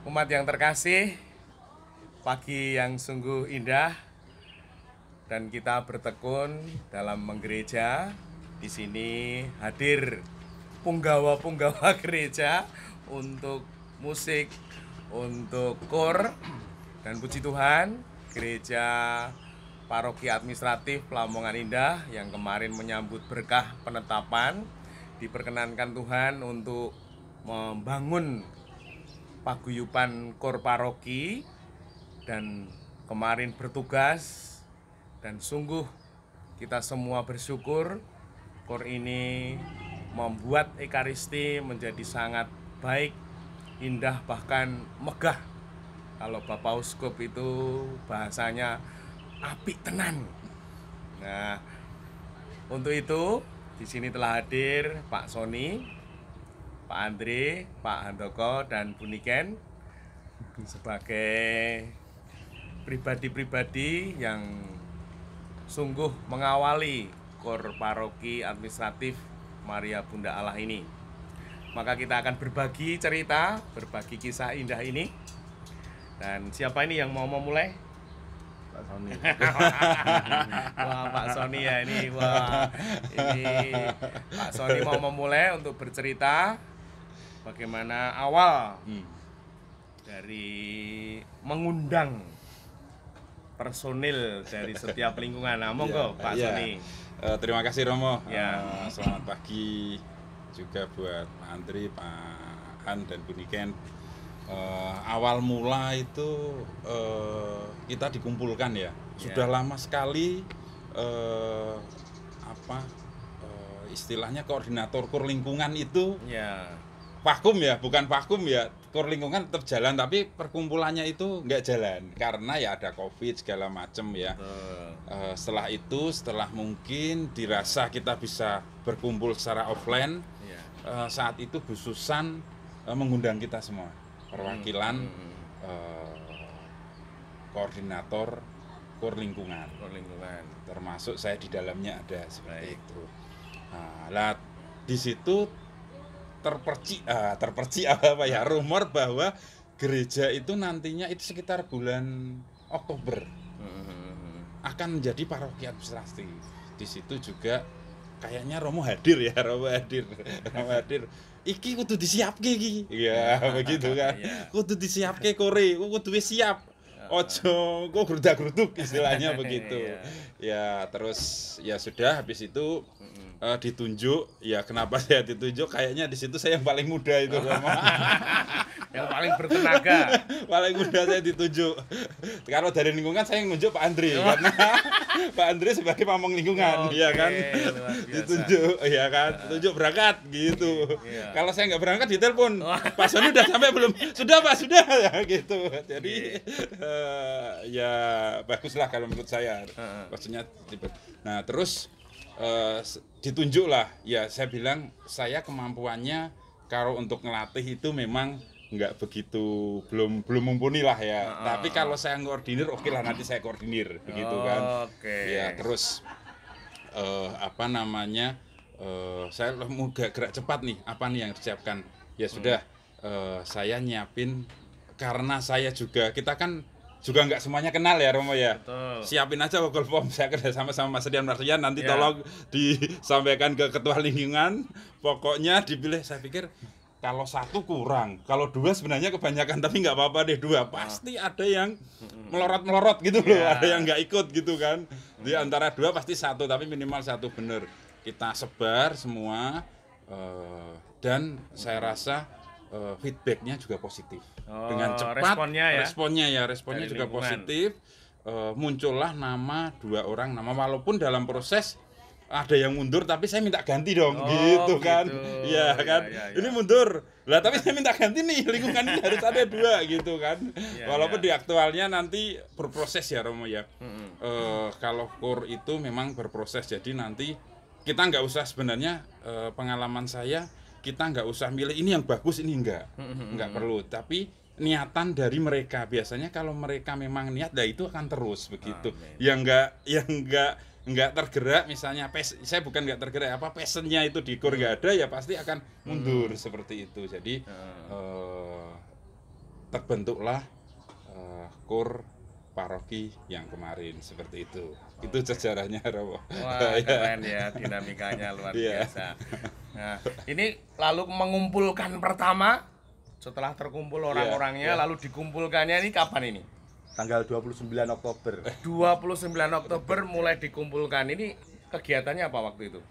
Umat yang terkasih, pagi yang sungguh indah dan kita bertekun dalam menggereja. Di sini hadir punggawa-punggawa gereja untuk musik, untuk kor, dan puji Tuhan, gereja Paroki Administratif Lamongan Indah yang kemarin menyambut berkah penetapan diperkenankan Tuhan untuk membangun paguyuban kor paroki dan kemarin bertugas, dan sungguh kita semua bersyukur kor ini membuat ekaristi menjadi sangat baik, indah, bahkan megah. Kalau Bapak Uskup itu bahasanya apik tenan. Nah, untuk itu di sini telah hadir Pak Sony, Pak Andre, Pak Handoko, dan Bu Niken sebagai pribadi-pribadi yang sungguh mengawali kor paroki administratif Maria Bunda Allah ini. Maka kita akan berbagi cerita, berbagi kisah indah ini. Dan siapa ini yang mau memulai? Pak Sony. Wah, Pak Sony ya ini. Wah, ini Pak Sony mau memulai untuk bercerita bagaimana awal dari mengundang personil dari setiap lingkungan. Nah, monggo Pak Sony. Terima kasih Romo. Ya. Selamat pagi juga buat Pak Andri, Pak Han, dan Bu Niken. Awal mula itu kita dikumpulkan ya. Sudah lama sekali istilahnya koordinator kur lingkungan itu vakum ya, bukan vakum ya, kur lingkungan tetap jalan tapi perkumpulannya itu nggak jalan karena ya ada COVID segala macem ya. Setelah itu, setelah mungkin dirasa kita bisa berkumpul secara offline, saat itu Bu Susan mengundang kita semua perwakilan koordinator kur lingkungan, termasuk saya di dalamnya ada seperti itu. Nah, di situ terpercik rumor bahwa gereja itu nantinya itu sekitar bulan Oktober akan menjadi paroki administratif. Di situ juga kayaknya Romo hadir. Iki kudu disiapke iki. Ya, begitu kan. Kudu disiapke kore, kudu wis siap. Ojo kok grudak-gruduk istilahnya begitu. Ya, terus ya sudah habis itu ditunjuk. Ya, kenapa saya ditunjuk? Kayaknya di situ saya yang paling muda itu, Romo. Yang paling bertenaga. Paling muda saya ditunjuk. Kalau dari lingkungan saya yang nunjuk Pak Andri karena Pak Andri sebagai pamong lingkungan, ya kan. Ditunjuk, ya kan. Tunjuk berangkat gitu. Kalau saya nggak berangkat ditelepon. Pak Sony udah sampai belum? Sudah Pak, sudah ya gitu. Jadi ya baguslah kalau menurut saya. Maksudnya nah, terus ditunjuk lah. Ya saya bilang saya kemampuannya kalau untuk ngelatih itu memang nggak begitu, belum mumpuni lah ya. Tapi kalau saya koordinir, oke lah nanti saya koordinir begitu kan. Ya terus saya mau gerak cepat nih, apa nih yang disiapkan? Ya sudah, saya nyiapin karena saya juga, kita kan juga nggak semuanya kenal ya Romo ya. Betul. Siapin aja Google Form, saya kerja sama Mas Rian Marsian, nanti tolong disampaikan ke ketua lingkungan. Pokoknya dipilih, saya pikir kalau satu kurang, kalau dua sebenarnya kebanyakan, tapi nggak apa-apa deh dua. Pasti ada yang melorot gitu loh, ada yang nggak ikut gitu kan. Di antara dua pasti satu, tapi minimal satu bener. Kita sebar semua dan saya rasa feedbacknya juga positif. Dengan cepat responnya juga positif. Muncullah nama 2 orang, walaupun dalam proses ada yang mundur tapi saya minta ganti dong gitu kan. Iya kan. Ini mundur. Lah tapi saya minta ganti nih, lingkungan ini harus ada 2 gitu kan. Walaupun di aktualnya nanti berproses ya Romo ya. Kalau kur itu memang berproses, jadi nanti kita nggak usah sebenarnya pengalaman saya, kita nggak usah milih ini yang bagus, ini nggak perlu, tapi niatan dari mereka. Biasanya kalau mereka memang niat, itu akan terus begitu. Yang nggak tergerak, misalnya saya bukan nggak tergerak, passionnya itu di kur nggak ada, ya pasti akan mundur seperti itu. Jadi terbentuklah kur paroki yang kemarin seperti itu. Itu sejarahnya Romo. Wah, keren ya, dinamikanya luar biasa. Nah, ini lalu mengumpulkan pertama setelah terkumpul orang-orangnya, lalu dikumpulkannya ini kapan ini? Tanggal 29 Oktober. 29 Oktober mulai dikumpulkan. Ini kegiatannya apa waktu itu?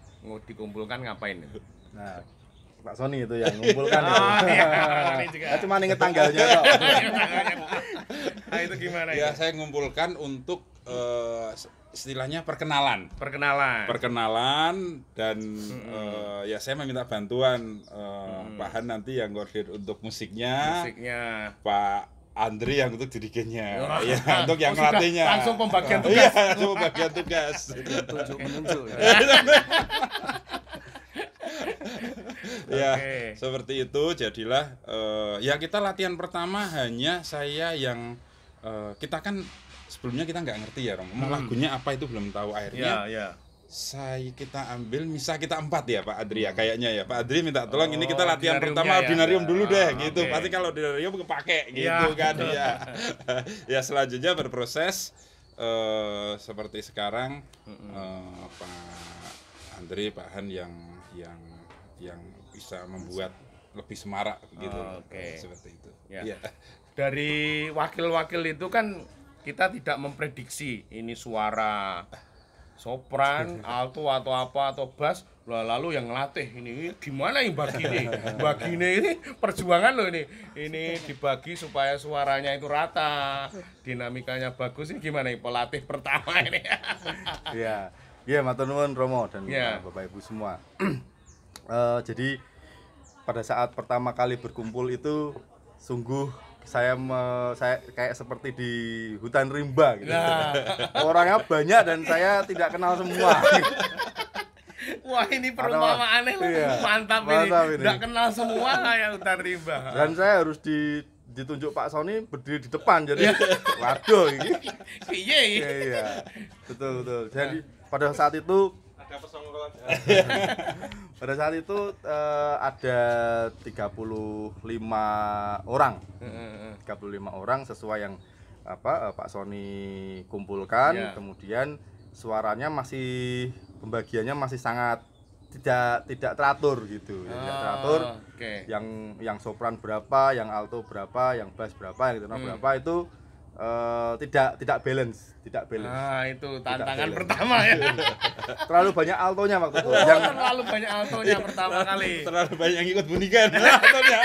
Dikumpulkan ngapain? Nah, Pak Sony itu yang mengumpulkan itu. Iya, ini juga. Saya cuma inget tanggalnya kok. Nah, itu gimana Ya, itu? saya ngumpulkan untuk istilahnya perkenalan dan ya saya meminta bantuan Pak Han nanti yang koordinir untuk musiknya, Pak Andri yang untuk dirigennya, ya untuk yang ngelatihnya. Langsung pembagian tugas. Iya, langsung pembagian tugas. Tunjuk menunjuk. Ya, seperti itu jadilah ya kita latihan pertama hanya saya yang kita kan sebelumnya kita nggak ngerti ya Romo, lagunya apa itu belum tahu akhirnya. Kita ambil misal kita 4 ya Pak Adri ya kayaknya ya Pak Adri minta tolong ini kita latihan pertama ordinarium dulu deh gitu. Pasti kalau ordinarium kepake gitu kan ya. Ya selanjutnya berproses seperti sekarang Pak Andri, Pak Han yang bisa membuat lebih semarak gitu. Seperti itu. Ya. Dari wakil-wakil itu kan kita tidak memprediksi ini suara sopran, alto atau apa atau bass, lalu yang ngelatih ini gimana yang bagi ini perjuangan loh ini dibagi supaya suaranya itu rata, dinamikanya bagus. Ini gimana nih pelatih pertama ini? Iya, matur nuwun Romo dan Bapak Ibu semua. Jadi pada saat pertama kali berkumpul itu sungguh saya kayak seperti di hutan rimba gitu. Orangnya banyak dan saya tidak kenal semua. Wah, ini perumpamaannya mantap ini. Tidak kenal semua kayak hutan rimba. Dan saya harus ditunjuk Pak Sony berdiri di depan, jadi waduh ini. Iya. Betul. Jadi pada saat itu ada 35 orang. 35 orang sesuai yang Pak Sony kumpulkan. Kemudian suaranya pembagiannya masih sangat tidak teratur gitu. Tidak teratur. Yang sopran berapa, yang alto berapa, yang bass berapa, yang tenor berapa itu tidak balance. Nah, itu tantangan pertama ya. Terlalu banyak altonya waktu itu. Terlalu banyak altonya pertama kali. Terlalu banyak yang ikut bunyikan altonya.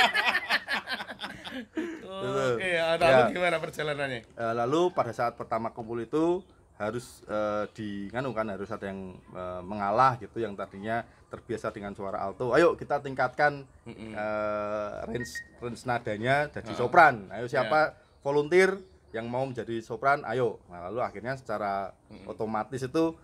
Lalu gimana perjalanannya? Lalu pada saat pertama kumpul itu harus harus ada yang mengalah gitu, yang tadinya terbiasa dengan suara alto. Ayo kita tingkatkan range nadanya jadi sopran. Ayo siapa volunteer yang mau menjadi sopran, ayo. Nah, lalu akhirnya secara otomatis itu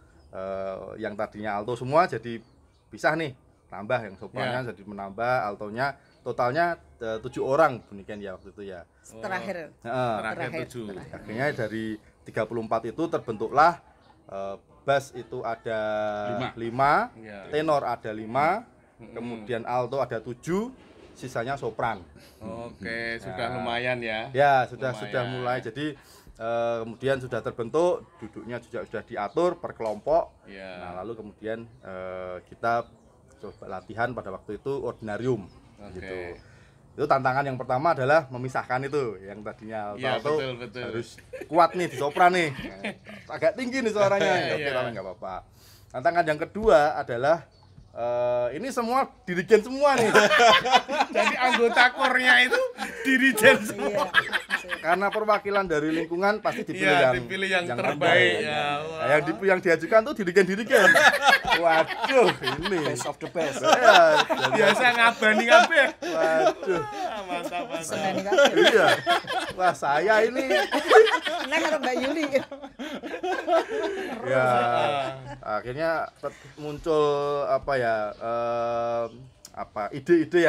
yang tadinya alto semua jadi pisah nih, tambah yang soprannya jadi menambah, altonya totalnya 7 orang demikian ya waktu itu ya. Terakhir 7. Akhirnya dari 34 itu terbentuklah bass itu ada 5, tenor ada 5, kemudian alto ada 7, sisanya sopran. Sudah lumayan ya. Ya, sudah mulai. Jadi kemudian sudah terbentuk, duduknya juga sudah diatur per kelompok. Nah, lalu kemudian kita coba latihan pada waktu itu ordinarium gitu. Itu tantangan yang pertama adalah memisahkan itu, yang tadinya alto harus kuat nih di sopran nih. Agak tinggi nih suaranya. Oke, tapi nggak apa-apa. Tantangan yang kedua adalah ini semua dirigen semua nih. Jadi anggota kornya itu dirigen semua. Karena perwakilan dari lingkungan pasti dipilih yang terbaik. Yang diajukan tuh dirigen. Waduh, ini best of the best. Biasa ngabani kabeh. Waduh. Mantap. Iya. Wah, saya ini. Nah, karo Mbak Yuli. Ya. Akhirnya muncul ide-ide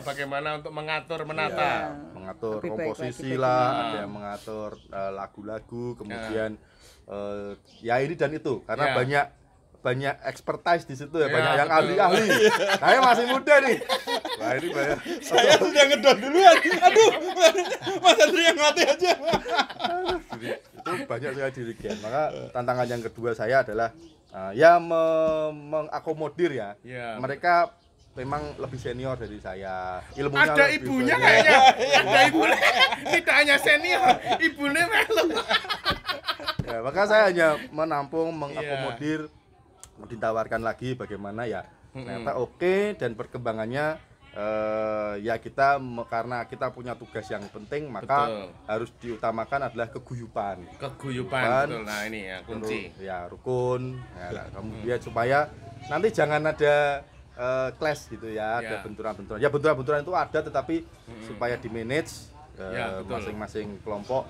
bagaimana untuk menata komposisi lah, ada yang mengatur lagu-lagu, kemudian ya ini dan itu karena banyak expertise di situ ya, Iya, banyak yang betul. ahli-ahli. Saya masih muda nih. Wah, ini banyak. Saya sudah ngedon duluan. Aduh, Mas Andri yang mati aja. Itu banyak sekali dirigen. Maka tantangan yang kedua saya adalah ya mengakomodir ya. Iya. Mereka memang lebih senior dari saya. Ilmunya Ada lebih ibunya banyak. kayaknya. Ada ibunya. Tidak hanya senior, ibunya melu. Ya, maka saya hanya menampung, mengakomodir, ditawarkan lagi bagaimana ya. Ternyata oke, dan perkembangannya ya kita karena kita punya tugas yang penting, maka Betul. harus diutamakan adalah keguyupan. Keguyupan, betul. Nah ini ya kunci. Ya, rukun. Ya, kemudian supaya nanti jangan ada clash gitu ya, ada Ya. benturan-benturan. Ya benturan-benturan itu ada, tetapi supaya di manage Ya, betul. masing-masing kelompok,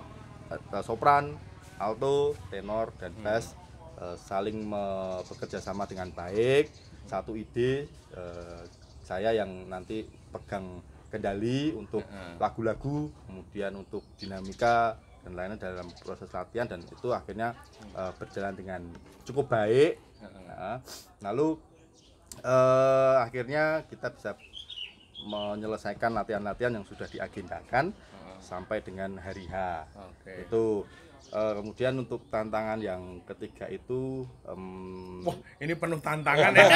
sopran, alto, tenor, dan bass saling bekerja sama dengan baik. Satu ide saya yang nanti pegang kendali untuk lagu-lagu, kemudian untuk dinamika dan lainnya dalam proses latihan, dan itu akhirnya berjalan dengan cukup baik. Nah, lalu akhirnya kita bisa menyelesaikan latihan-latihan yang sudah diagendakan sampai dengan hari H. Oke. Itu kemudian untuk tantangan yang ketiga itu Wah, ini penuh tantangan ya.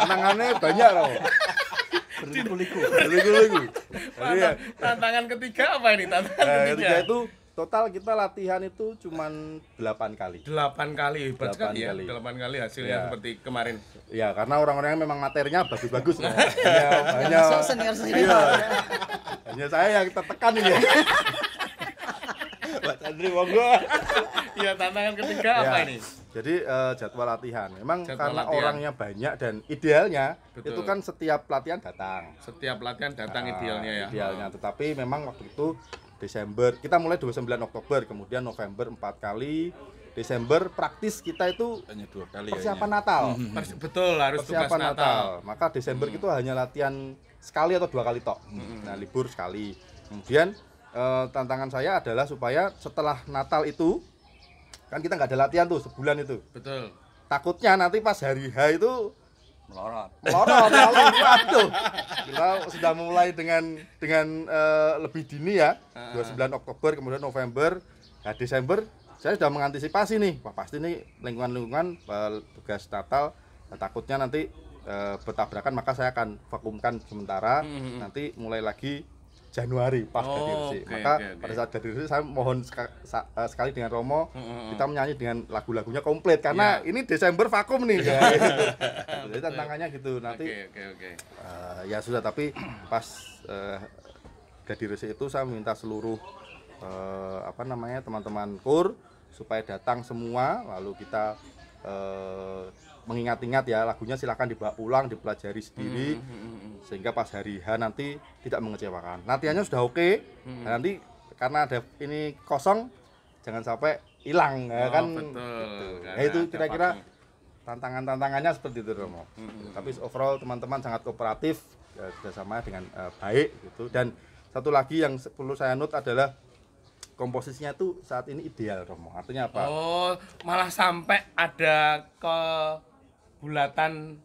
tantangannya banyak loh. Berliku-liku. Berliku-liku. Jadi ya, Tantangan ketiga apa ini? Tantangan ketiga ketiga. itu total kita latihan itu cuman 8 kali. 8 kali, hebat 8 sekali ya. kali. 8 kali hasilnya Ya. seperti kemarin. Ya, karena orang-orangnya memang materinya bagus-bagus. Hanya Masuk senior-senior. iya. Hanya saya yang tertekan ini. Mas Andri monggo. Iya, tantangan ketiga apa Ya, ini? Jadi jadwal latihan. Memang Jadwal karena latihan. orangnya banyak dan idealnya Betul. itu kan setiap latihan datang. Setiap latihan datang idealnya ya. Idealnya, tetapi memang waktu itu Desember, kita mulai 29 Oktober, kemudian November 4 kali, Desember praktis kita itu Hanya 2 kali ya. persiapan Natal. Betul, harus tugas Persiapan Natal. Natal. Maka Desember itu hanya latihan sekali atau 2 kali tok. Nah, libur sekali. Kemudian tantangan saya adalah supaya setelah Natal itu kan kita nggak ada latihan tuh sebulan itu. Betul. Takutnya nanti pas hari H itu Melorot. melorot lalu waduh. Kita sudah mulai dengan lebih dini ya. 29 Oktober, kemudian November, nah Desember saya sudah mengantisipasi nih. Wah, pasti nih lingkungan tugas Natal, takutnya nanti bertabrakan, maka saya akan vakumkan sementara. Nanti mulai lagi Januari pas Oh, Gladi Resik. oke, Maka oke, oke. pada saat Gladi Resik saya mohon sekali dengan Romo kita menyanyi dengan lagu-lagunya komplit karena ini Desember vakum nih. Jadi tantangannya gitu. Nanti Oke. ya sudah, tapi pas Gladi Resik itu saya minta seluruh teman-teman kur supaya datang semua, lalu kita mengingat-ingat ya lagunya, silakan dibawa pulang, dipelajari sendiri sehingga pas hari H nanti tidak mengecewakan. Latihannya sudah oke. Nah, nanti karena ada ini kosong jangan sampai hilang ya kan. Betul. Ya itu kira-kira tantangannya seperti itu, Romo. Tapi overall teman-teman sangat kooperatif, kerjasama dengan baik gitu. Dan satu lagi yang perlu saya note adalah komposisinya tuh saat ini ideal, Romo. Artinya apa? Oh, malah sampai ada kebulatan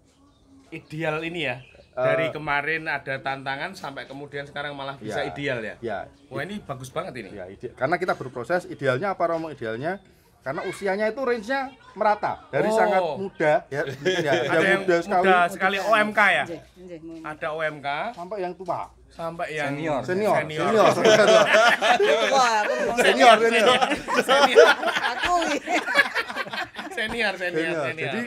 ideal ini ya. Dari kemarin ada tantangan sampai kemudian sekarang malah bisa Ya, ideal ya. Ya, Wah, ini bagus banget ini. ya karena kita berproses. Idealnya apa, Romo? Idealnya karena usianya itu range-nya merata dari Oh. sangat muda ya, Ada yang muda sekali OMK ya. Nggih, nggih, mau. Ada OMK sampai yang tua. sampai yang Senior. Wah, aku ngomong Senior. Senior. aku Senior. Jadi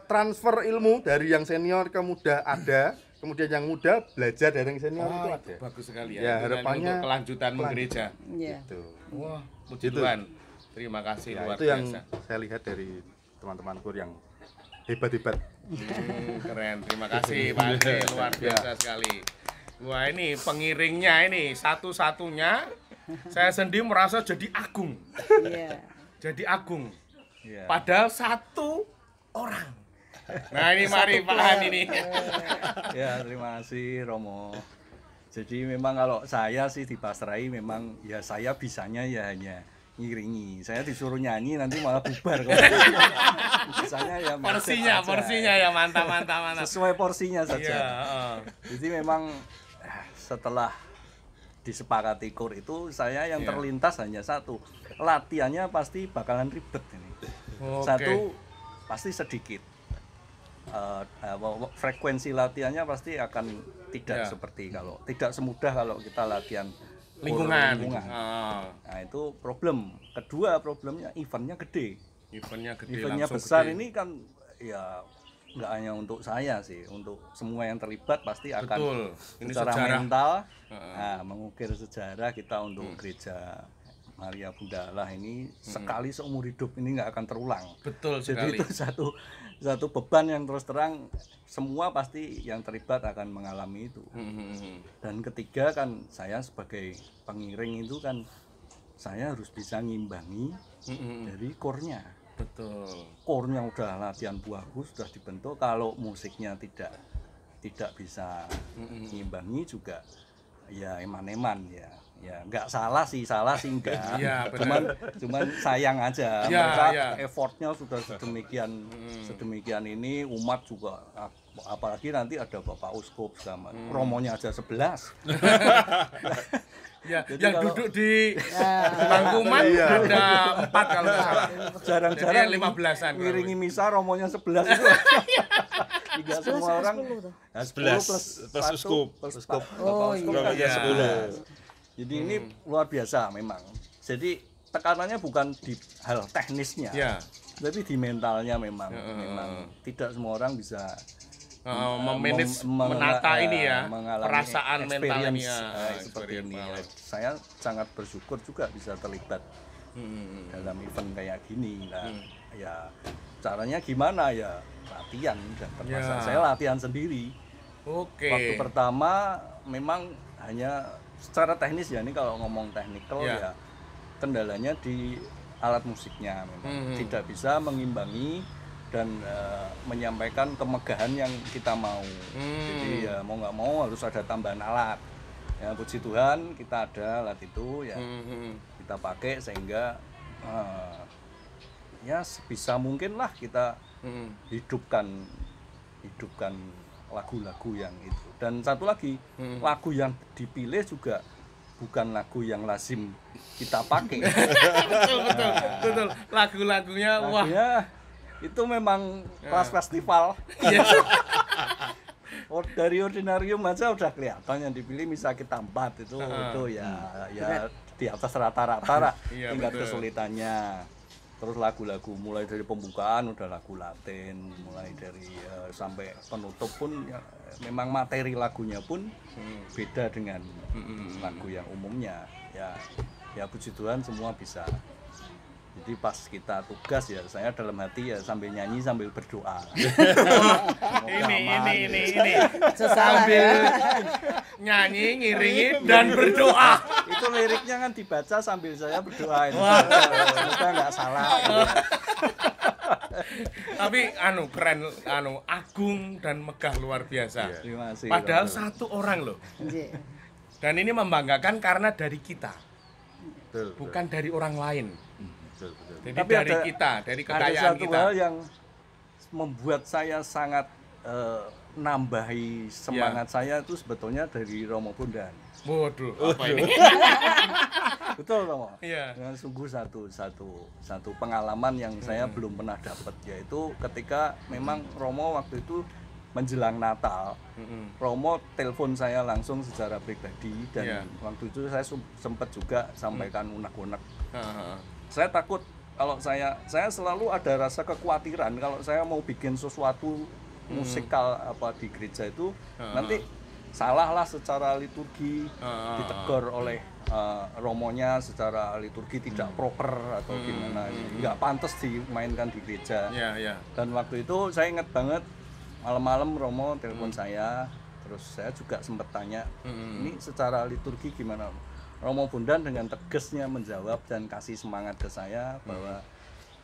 transfer ilmu dari yang senior ke muda ada, kemudian yang muda belajar dari yang senior itu Oh, ada. bagus sekali ya. Ya, Itu harapannya untuk kelanjutan menggereja. Iya. Gitu. Wah, puji Tuhan. Terima kasih Ya, luar itu yang biasa. saya lihat dari teman-teman kur yang hebat-hebat. Keren. Terima kasih Pak Andri, luar biasa sekali. Wah, ini pengiringnya ini satu-satunya saya sendiri merasa jadi agung. Iya. Jadi agung. Padahal satu orang. Nah, ini mari Pak Han ini. Ya, terima kasih Romo. Jadi memang kalau saya sih dipasrai memang ya saya bisanya ya hanya ngiringi. Saya disuruh nyanyi nanti malah bubar kok. Misalnya ya porsinya ya mantap. Sesuai porsinya saja. Iya, Jadi memang setelah disepakati KUR itu saya yang terlintas hanya satu. Latihannya pasti bakalan ribet ini. Satu pasti sedikit. Frekuensi latihannya pasti akan tidak seperti tidak semudah kalau kita latihan lingkungan. Nah itu problem. Kedua problemnya eventnya gede. Eventnya langsung besar gede. ini kan ya nggak hanya untuk saya sih, untuk semua yang terlibat pasti akan Ini secara sejarah. mental mengukir sejarah kita untuk gereja Maria Bunda Allah ini sekali seumur hidup ini nggak akan terulang. Betul Jadi sekali. itu satu beban yang terus terang semua pasti yang terlibat akan mengalami itu. Dan ketiga kan saya sebagai pengiring itu kan saya harus bisa ngimbangi dari core-nya. Betul. Core-nya udah latihan bagus, sudah dibentuk. Kalau musiknya tidak bisa ngimbangi juga ya eman-eman ya. Ya nggak salah sih enggak. Iya, cuman sayang aja. Iya, Mereka iya. effortnya sudah sedemikian ini, umat juga apalagi nanti ada Bapak Uskup sama romonya aja 11. Ya, Jadi yang kalau- duduk di bangkuman ada 4 kalau nggak salah. Jarang-jarang Jadi 15-an. ngiringi misa romonya 11 itu. Tidak 11 semua apa orang 10 tuh? 10 plus satu, uskup. plus Uskup. Bapak Oh, Uskup iya. kan Iya. 11. Jadi ini luar biasa memang. Jadi tekanannya bukan di hal teknisnya, Ya. tapi di mentalnya memang tidak semua orang bisa Memanage, menata ini ya, mengalami perasaan mental ini ya. experience, seperti ini. Saya sangat bersyukur juga bisa terlibat dalam event kayak gini. Nah, ya caranya gimana ya latihan dan terpaksa Ya. saya latihan sendiri. Oke. Waktu pertama memang hanya secara teknis ya, ini kalau ngomong teknikal Ya. ya kendalanya di alat musiknya memang tidak bisa mengimbangi dan menyampaikan kemegahan yang kita mau. Jadi ya mau nggak mau harus ada tambahan alat. Ya puji Tuhan kita ada alat itu ya kita pakai sehingga ya sebisa mungkin lah kita hidupkan lagu-lagu yang itu. Dan satu lagi lagu yang dipilih juga bukan lagu yang lazim kita pakai. Betul. Lagu-lagunya wah. Lagunya itu memang kelas festival. Iya. Dari ordinarium aja udah kelihatan yang dipilih misal kita 4 itu ya di atas rata-rata lah Iya, tingkat betul. kesulitannya. Terus lagu-lagu mulai dari pembukaan udah lagu Latin, mulai dari sampai penutup pun ya, memang materi lagunya pun beda dengan lagu yang umumnya. Ya puji Tuhan semua bisa. Jadi pas kita tugas ya saya dalam hati ya sambil nyanyi sambil berdoa. Ini. Sesalah Sambil ya. nyanyi, ngiringi dan berdoa. Itu liriknya kan dibaca sambil saya berdoa ini. Semoga nggak salah. Tapi keren, agung dan megah luar biasa. Terima kasih. Padahal satu orang loh. Anjir. Dan ini membanggakan karena dari kita, Betul. bukan dari orang lain. Betul. Jadi Tapi dari ada- kita, dari Ada kekayaan satu kita. hal yang membuat saya sangat nambahi semangat saya itu sebetulnya dari Romo Bondan. Waduh, apa ini? Betul Romo. Iya. Dengan sungguh satu pengalaman yang saya belum pernah dapat, yaitu ketika memang Romo waktu itu menjelang Natal, Romo telepon saya langsung secara pribadi dan Iya. waktu itu saya sempat juga sampaikan unek-unek. Heeh. Saya takut kalau saya selalu ada rasa kekhawatiran kalau saya mau bikin sesuatu musikal apa di gereja itu nanti salah lah secara liturgi, ditegur oleh romonya secara liturgi tidak proper atau gimana, nggak pantas dimainkan di gereja. Iya. Dan waktu itu saya ingat banget malam-malam Romo telepon saya, terus saya juga sempat tanya ini secara liturgi gimana. Romo Bondan dengan tegasnya menjawab dan kasih semangat ke saya bahwa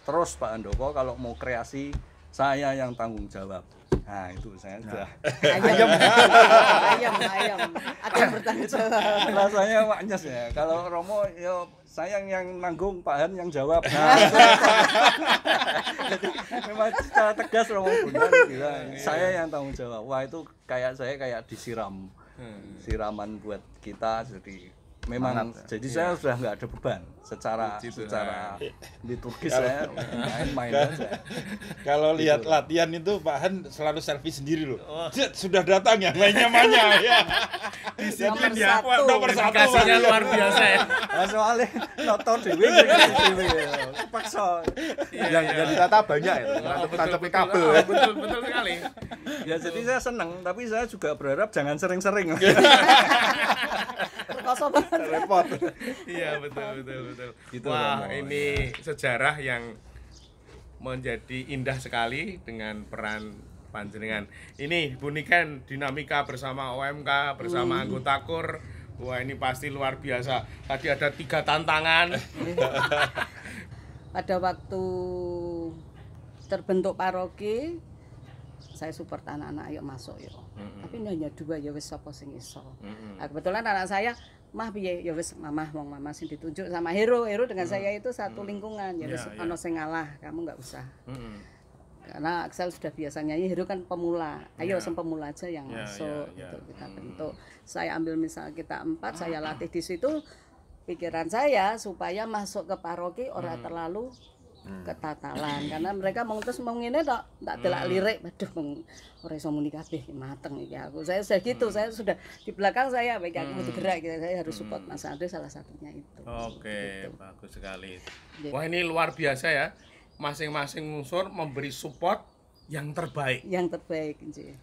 terus Pak Handoko kalau mau kreasi saya yang tanggung jawab. Nah, itu saya sudah ayam akan bertanggung jawab. rasanya maknyes ya. Kalau Romo ya saya yang nanggung, Pak Han yang jawab. Nah, jadi memang secara tegas Romo Bondan bilang, saya yang tanggung jawab. Wah, itu saya kayak disiram. Siraman buat kita, jadi memang jadi saya sudah nggak ada beban secara liturgis, saya main-main aja. Kalau lihat latihan itu Pak Han selalu selfie sendiri loh. Sudah datang yang lainnya mana ya. Disiplin Nomor ya. satu. Nomor satu. Dedikasinya luar biasa ya. Nah, soalnya noto dewe dewe kepaksa. yang ditata banyak itu, tancap kabel. Betul sekali. Ya jadi saya senang, tapi saya juga berharap jangan sering-sering. Rekoso banget. Repot. Iya, betul. Gitu, Wah, Romo. ini sejarah yang menjadi indah sekali dengan peran panjenengan. Ini bunikan dinamika bersama OMK, bersama anggota KUR. Wah, ini pasti luar biasa. Tadi ada 3 tantangan. Pada waktu terbentuk paroki, saya support anak-anak, ayo masuk yo. Tapi ini hanya 2 ya wis sapa sing iso. Nah, kebetulan anak saya, mah piye ya wis mama sing ditunjuk sama Hero dengan saya itu satu lingkungan ya wis ono sing ngalah, kamu nggak usah. Karena Axel sudah biasa nyanyi, Hero kan pemula. Ayo sem pemula aja yang masuk gitu kita bentuk. Saya ambil misal kita 4, saya latih di situ. Pikiran saya supaya masuk ke paroki ora terlalu ketatalan, karena mereka mau terus mau ngene tok, tak delak lirik, waduh ora iso muni kabeh mateng iki aku. Saya sudah gitu, saya sudah di belakang saya baik aku butuh gerak gitu. Saya harus support Mas Andre salah satunya itu. Oke, Gitu. bagus sekali. Jadi- Wah, ini luar biasa ya. Masing-masing unsur memberi support yang terbaik. Yang terbaik nggih.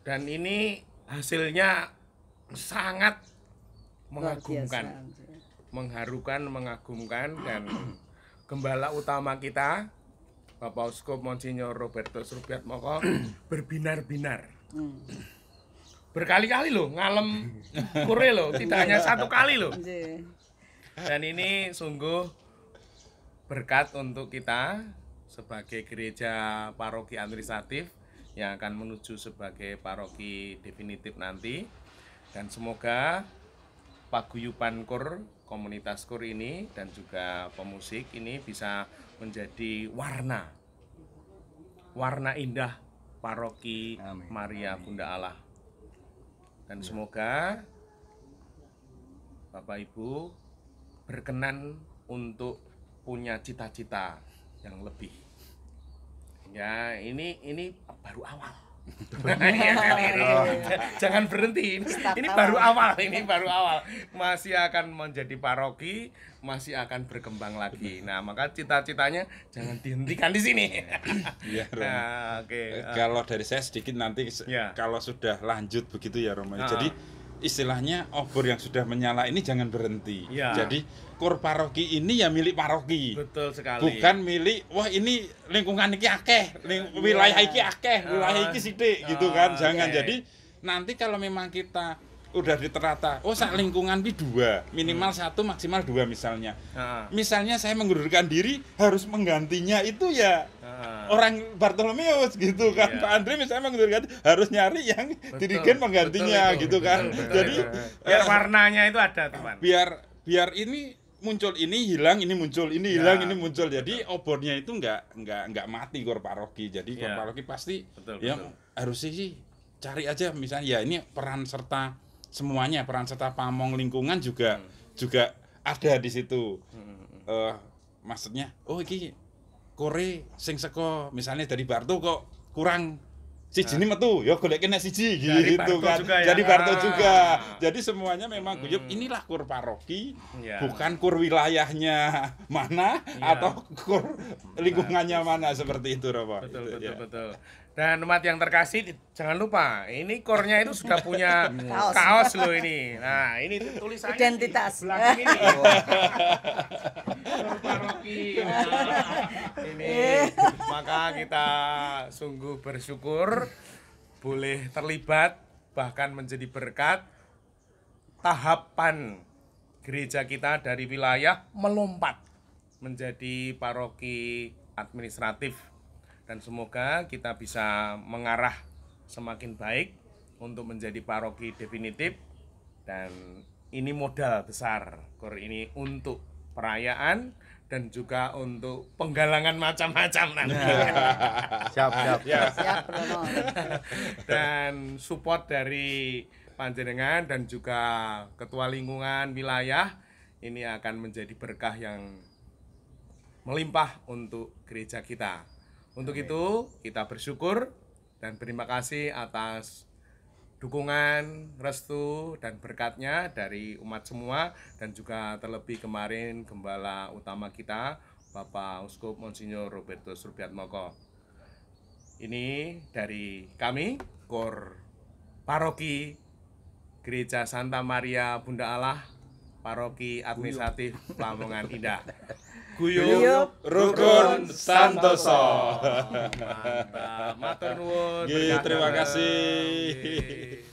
Dan ini hasilnya sangat Luar biasa. mengagumkan, mengharukan, mengagumkan. Dan gembala utama kita, Bapak Uskup Monsinyur Robertus Rubiatmoko, berbinar-binar. Berkali-kali loh ngalem kure loh, tidak hanya 1 kali loh. Nggih. Dan ini sungguh berkat untuk kita sebagai gereja paroki administratif yang akan menuju sebagai paroki definitif nanti. Dan semoga paguyuban KUR, komunitas KUR ini dan juga pemusik ini bisa menjadi warna indah paroki Amin. Maria Bunda Allah. Dan semoga Bapak Ibu berkenan untuk punya cita-cita yang lebih. Ya, ini baru awal. Jangan berhenti. Ini baru awal, Masih akan menjadi paroki, masih akan berkembang lagi. Nah, maka cita-citanya jangan dihentikan di sini. Iya, Romo. Nah, oke. Kalau dari saya sedikit nanti Ya. kalau sudah lanjut begitu ya Romo. Ah. Jadi istilahnya obor yang sudah menyala ini jangan berhenti. Ya. Jadi KUR paroki ini ya milik paroki. Betul sekali. Bukan milik wah ini lingkungan iki akeh, wilayah iki akeh, wilayah iki sithik gitu kan. Jangan. Oke. Jadi nanti kalau memang kita udah diterata, oh sak lingkungan pi 2, minimal 1 maksimal 2 misalnya. Misalnya saya mengundurkan diri, harus menggantinya itu ya orang Bartolomeus gitu kan. Iya. Pak Andre misalnya mengundurkan diri, harus nyari yang dirigen penggantinya betul itu, gitu kan. betul, Jadi biar warnanya itu ada, teman. biar ini muncul, ini hilang, ini muncul, ini hilang, ini muncul. Jadi obornya itu nggak mati KUR paroki. Jadi KUR Ya. paroki pasti Betul, ya betul. harus sih cari aja misalnya ya ini peran serta semuanya, peran serta pamong lingkungan juga ada di situ. Maksudnya iki kore sing seko misalnya dari Barto kok kurang siji ini metu ya golek kena siji Dari gitu Barto kan. juga ya. Jadi Barto juga. Ah. Jadi semuanya memang guyup. Inilah KUR paroki, Ya. bukan KUR wilayahnya mana Ya. atau KUR lingkungannya mana seperti itu, Romo. Betul. Itu, ya. Dan umat yang terkasih, jangan lupa, ini KUR-nya itu sudah punya kaos loh ini. Nah, ini tulisannya Identitas. di belakang ini. KUR paroki. Ini maka kita sungguh bersyukur boleh terlibat bahkan menjadi berkat tahapan gereja kita dari wilayah melompat menjadi paroki administratif. Dan semoga kita bisa mengarah semakin baik untuk menjadi paroki definitif, dan ini modal besar Kur ini untuk perayaan dan juga untuk penggalangan macam-macam nanti. Siap. Siap, Rono. Dan support dari panjenengan dan juga ketua lingkungan wilayah ini akan menjadi berkah yang melimpah untuk gereja kita. Untuk itu kita bersyukur dan berterima kasih atas dukungan, restu, dan berkatnya dari umat semua, dan juga terlebih kemarin Gembala utama kita Bapak Uskup Monsinyur Robertus Rubiatmoko. Ini dari kami Kor Paroki Gereja Santa Maria Bunda Allah, Paroki Administratif Lamongan Indah. Guyub Rukun Santoso. Mantap, matur nuwun. Terima berkah. kasih. Nggih.